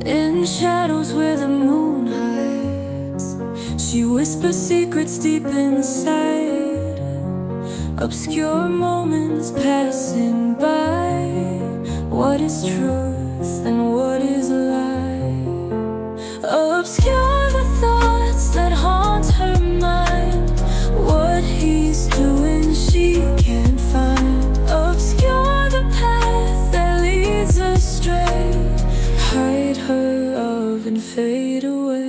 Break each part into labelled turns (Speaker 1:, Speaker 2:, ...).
Speaker 1: In shadows where the moon hides, she whispers secrets deep inside. Obscure moments passing by. What is truth and what is lie? Obscure the thoughts that haunt her mind. What he's doing she can't find. Obscure the path that leads astray. Hide her love and fade away.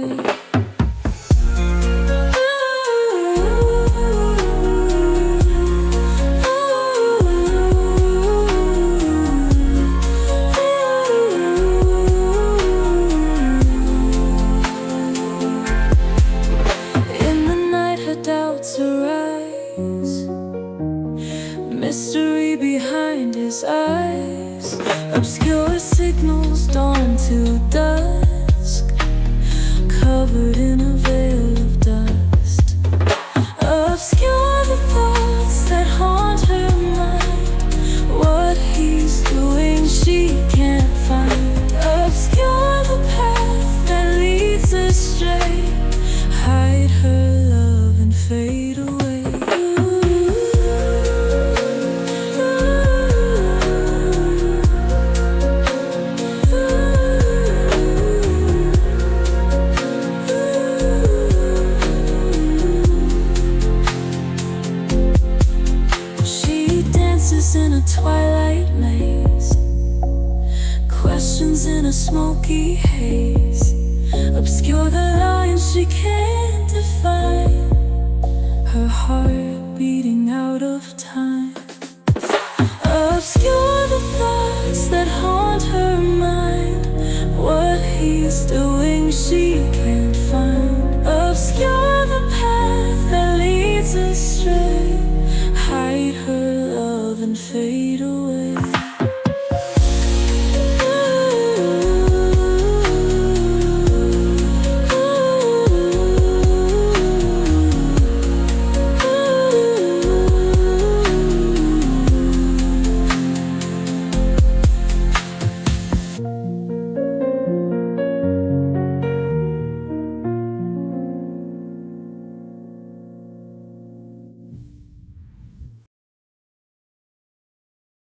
Speaker 1: Doubts arise, mystery behind his eyes. Obscure signals dawn to dusk, covered in a veil of dust. Obscure the thoughts that haunt her mind. What he's doing she can't find. Obscure the path that leads astray. Hide her love and fade away. She dances in a twilight maze, questions in a smoky haze. Obscure the lines she can't define, her heart beating out of time. Obscure the thoughts that haunt her mind. What he's doing she can't find. Obscure the path that leads astray. Hide her love and fade away.